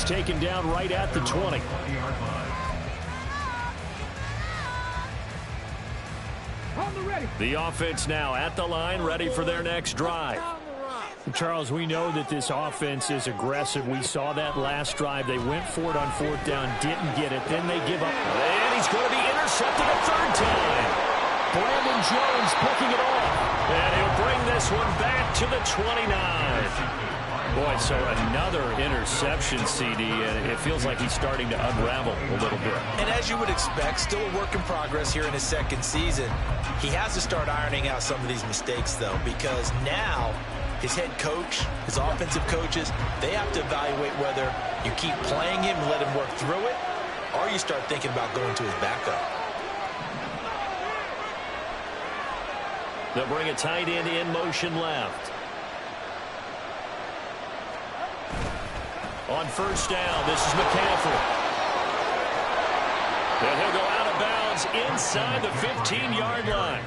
taken down right at the 20. The offense now at the line, ready for their next drive. Charles, we know that this offense is aggressive. We saw that last drive. They went for it on fourth down, didn't get it. Then they give up. And he's going to be intercepted a third time. Brandon Jones picking it off. And he'll bring this one back to the 29. Boy, so another interception, CD, and it feels like he's starting to unravel a little bit. And as you would expect, still a work in progress here in his second season. He has to start ironing out some of these mistakes, though, because now his head coach, his offensive coaches, they have to evaluate whether you keep playing him and let him work through it, or you start thinking about going to his backup. They'll bring a tight end in motion left. On first down, this is McCaffrey. And he'll go out of bounds inside the 15-yard line.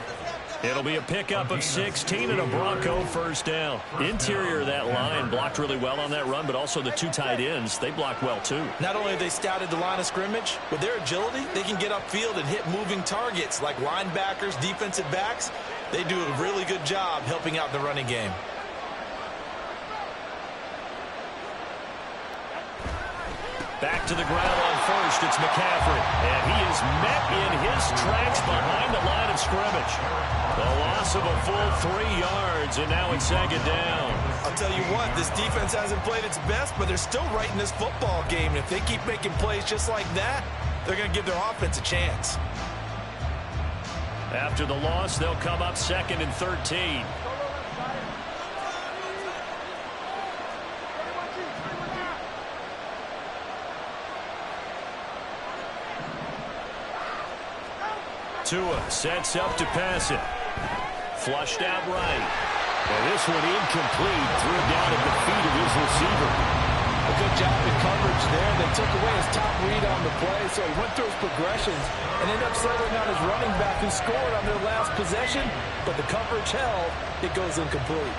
It'll be a pickup of 16 and a Bronco first down. Interior of that line blocked really well on that run, but also the two tight ends, they blocked well too. Not only have they scouted the line of scrimmage, with their agility, they can get upfield and hit moving targets like linebackers, defensive backs. They do a really good job helping out the running game. Back to the ground on first, it's McCaffrey. And he is met in his tracks behind the line of scrimmage. The loss of a full 3 yards, and now it's second down. I'll tell you what, this defense hasn't played its best, but they're still right in this football game. And if they keep making plays just like that, they're going to give their offense a chance. After the loss, they'll come up second and 13. Tua sets up to pass it. Flushed out right. And this one incomplete. Threw it down at the feet of his receiver. A good job in coverage there. They took away his top read on the play, so he went through his progressions and ended up settling on his running back who scored on their last possession, but the coverage held. It goes incomplete.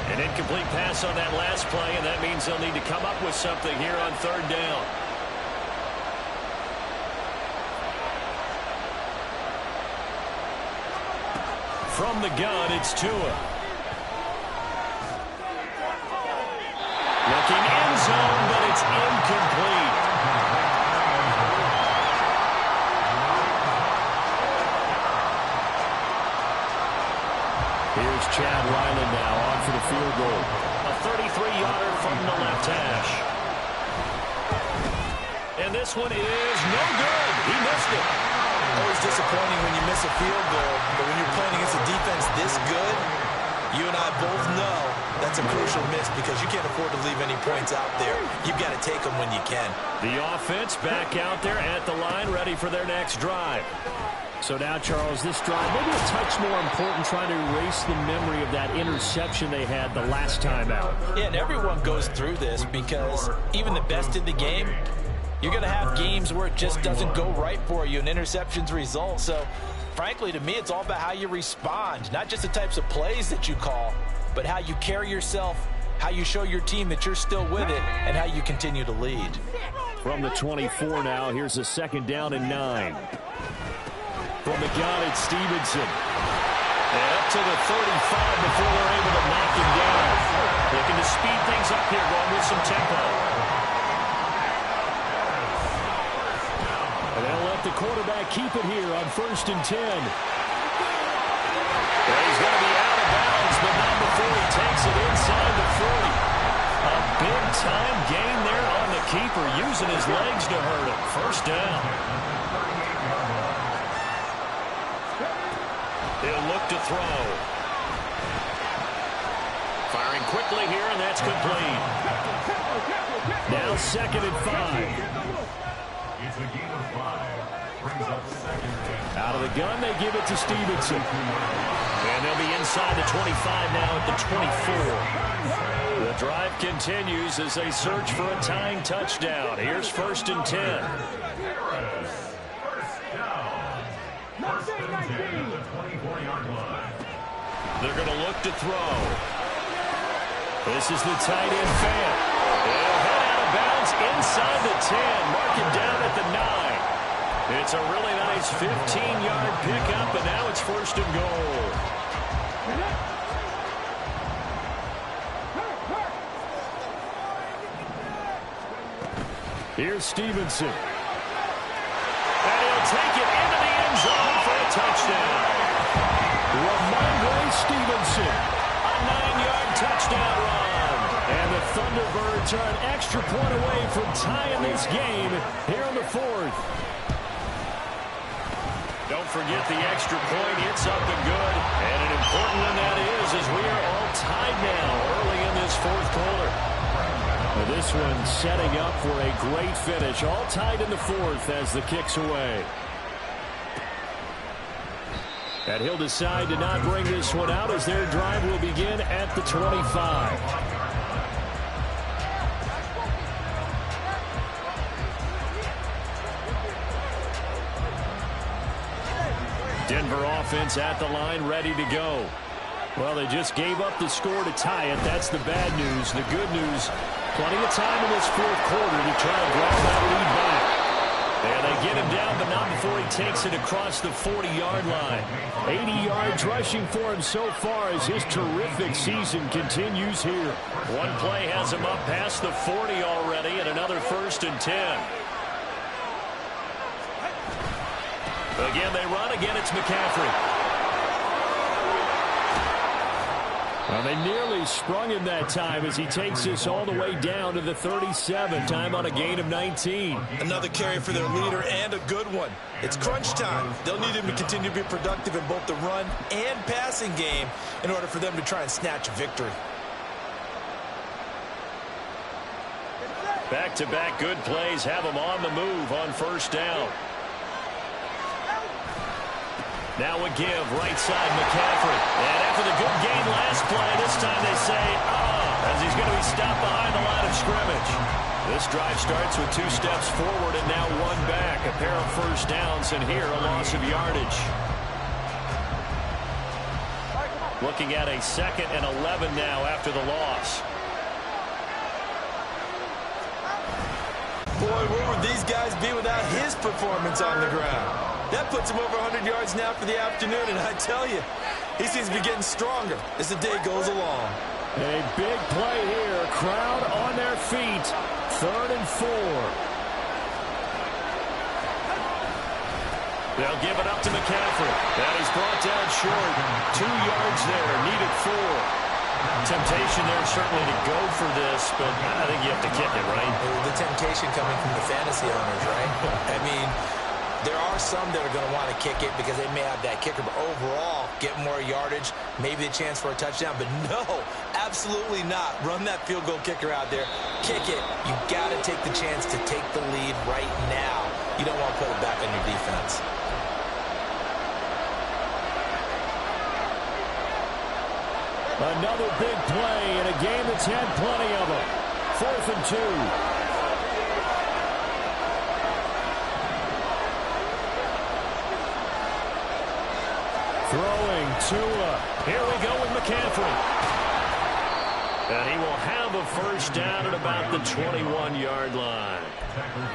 An incomplete pass on that last play, and that means they'll need to come up with something here on third down. From the gun, it's Tua. Looking end zone, but it's incomplete. Here's Chad Ryland now on for the field goal. A 33-yarder from the left hash. And this one is no good. He missed it. Always disappointing when you miss a field goal, but when you're playing against a defense this good, you and I both know that's a crucial miss because you can't afford to leave any points out there. You've got to take them when you can. The offense back out there at the line, ready for their next drive. So now, Charles, this drive maybe a touch more important, trying to erase the memory of that interception they had the last time out. Yeah, and everyone goes through this because even the best in the game, you're going to have games where it just doesn't go right for you and interceptions result. So, frankly, to me, it's all about how you respond, not just the types of plays that you call, but how you carry yourself, how you show your team that you're still with it, and how you continue to lead. From the 24 now, here's a second down and 9. From the gun, it's Stevenson. And up to the 35 before they're able to knock him down. Looking to speed things up here, going with some tempo. And they'll let the quarterback keep it here on 1st and 10. Well, he's going to be out of bounds, but not before he takes it inside the 40. A big-time gain there on the keeper, using his legs to hurt him. First down. He'll look to throw. Firing quickly here, and that's complete. Now 2nd and 5. Out of the gun, they give it to Stevenson. And they'll be inside the 25 now at the 24. The drive continues as they search for a tying touchdown. Here's 1st and 10. They're going to look to throw. This is the tight end fan. He'll head out of bounds inside the 10. Mark it down at the 9. It's a really nice 15-yard pickup, and now it's 1st and goal. Here's Stevenson. And he'll take it into the end zone for a touchdown. Ramondre Stevenson, a 9-yard touchdown run. And the Thunderbirds are an extra point away from tying this game here in the 4th. Don't forget the extra point. It's up and good. And an important one that is, as we are all tied now early in this 4th quarter. Well, this one setting up for a great finish. All tied in the 4th as the kick's away. And he'll decide to not bring this one out as their drive will begin at the 25. Denver offense at the line, ready to go. Well, they just gave up the score to tie it. That's the bad news. The good news, plenty of time in this 4th quarter to try to grab that lead back. And they get him down, but not before he takes it across the 40-yard line. 80 yards rushing for him so far as his terrific season continues here. One play has him up past the 40 already, and another 1st and 10. Again, they run. Again, it's McCaffrey. Well, they nearly sprung him that time as he takes this all the way down to the 37. Time on a gain of 19. Another carry for their leader and a good one. It's crunch time. They'll need him to continue to be productive in both the run and passing game in order for them to try and snatch a victory. Back-to-back good plays have him on the move on 1st down. Now a give, right side McCaffrey. And after the good gain last play, this time they say, as he's going to be stopped behind the line of scrimmage. This drive starts with 2 steps forward and now 1 back. A pair of 1st downs, and here a loss of yardage. Looking at a 2nd and 11 now after the loss. Boy, where would these guys be without his performance on the ground? That puts him over 100 yards now for the afternoon, and I tell you, he seems to be getting stronger as the day goes along. A big play here. Crowd on their feet. 3rd and 4. They'll give it up to McCaffrey. That is brought down short. 2 yards there. Needed 4. Temptation there certainly to go for this, but I think you have to kick it, right? The temptation coming from the fantasy owners, right? I mean, there are some that are going to want to kick it because they may have that kicker, but overall, get more yardage, maybe a chance for a touchdown. But no, absolutely not. Run that field goal kicker out there. Kick it. You got to take the chance to take the lead right now. You don't want to put it back on your defense. Another big play in a game that's had plenty of them. 4th and 2. Throwing Tua. Here we go with McCaffrey. And he will have a 1st down at about the 21-yard line.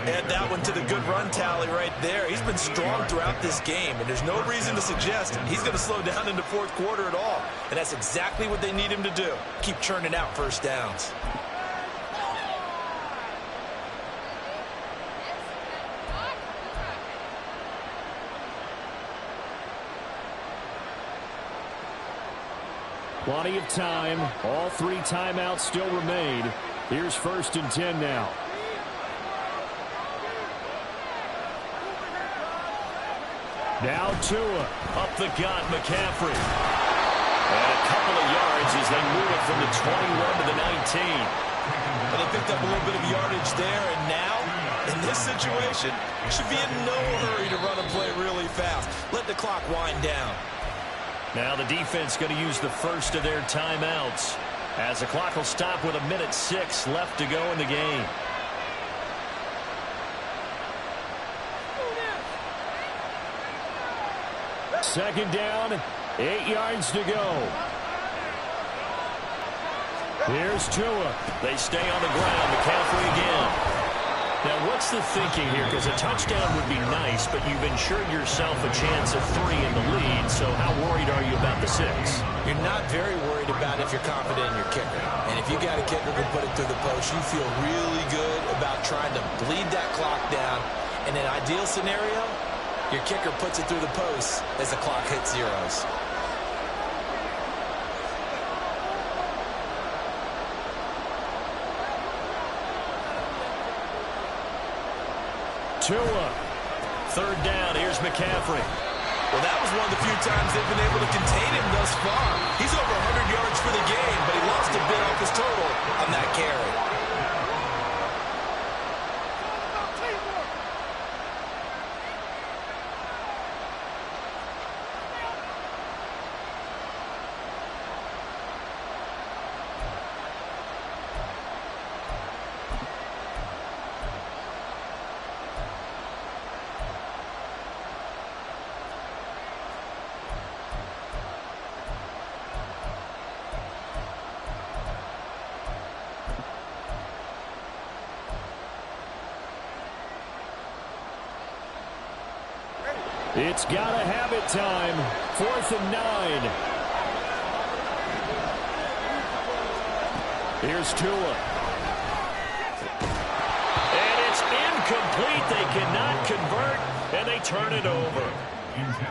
Add that one to the good run tally right there. He's been strong throughout this game, and there's no reason to suggest he's going to slow down in the 4th quarter at all. And that's exactly what they need him to do. Keep churning out 1st downs. Plenty of time. All 3 timeouts still remain. Here's 1st and 10 now. Now Tua. Up the gut, McCaffrey. And a couple of yards as they move it from the 21 to the 19. But they picked up a little bit of yardage there, and now, in this situation, should be in no hurry to run a play really fast. Let the clock wind down. Now the defense going to use the first of their timeouts as the clock will stop with 1:06 left to go in the game. Second down, 8 yards to go. Here's Tua. They stay on the ground. McCaffrey again. Now, what's the thinking here? Because a touchdown would be nice, but you've ensured yourself a chance of 3 in the lead, so how worried are you about the 6? You're not very worried about if you're confident in your kicker. And if you got a kicker who can put it through the post, you feel really good about trying to bleed that clock down. In an ideal scenario, your kicker puts it through the post as the clock hits zeros. Tua. Third down, here's McCaffrey. Well, that was one of the few times they've been able to contain him thus far. He's over 100 yards for the game, but he lost a bit off his total on that carry. It's got to have it time. 4th and 9. Here's Tua. And it's incomplete. They cannot convert, and they turn it over.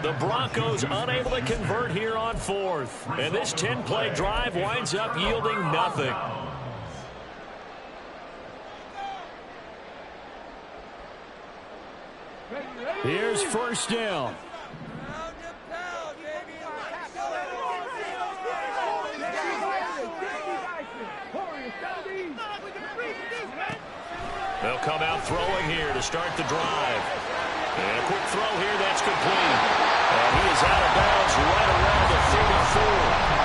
The Broncos unable to convert here on 4th. And this 10-play drive winds up yielding nothing. Here's first down. They'll come out throwing here to start the drive. And a quick throw here, that's complete. And he is out of bounds right around the 34.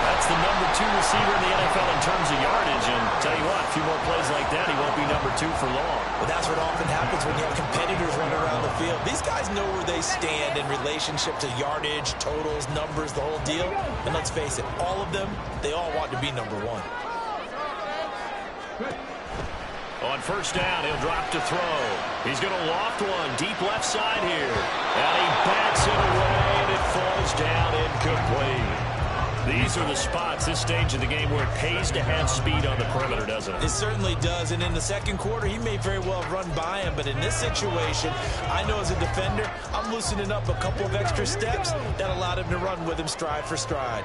That's the number 2 receiver in the NFL in terms of yardage. And tell you what, a few more plays like that, he won't be number 2 for long. Well, that's what often happens when you have competitors running around the field. These guys know where they stand in relationship to yardage, totals, numbers, the whole deal. And let's face it, all of them, they all want to be number 1. On first down, he'll drop to throw. He's going to loft one deep left side here. And he bats it away, and it falls down incomplete. These are the spots, this stage of the game, where it pays to have speed on the perimeter, doesn't it? It certainly does, and in the second quarter, he may very well run by him, but in this situation, I know as a defender, I'm loosening up a couple of extra steps that allowed him to run with him stride for stride.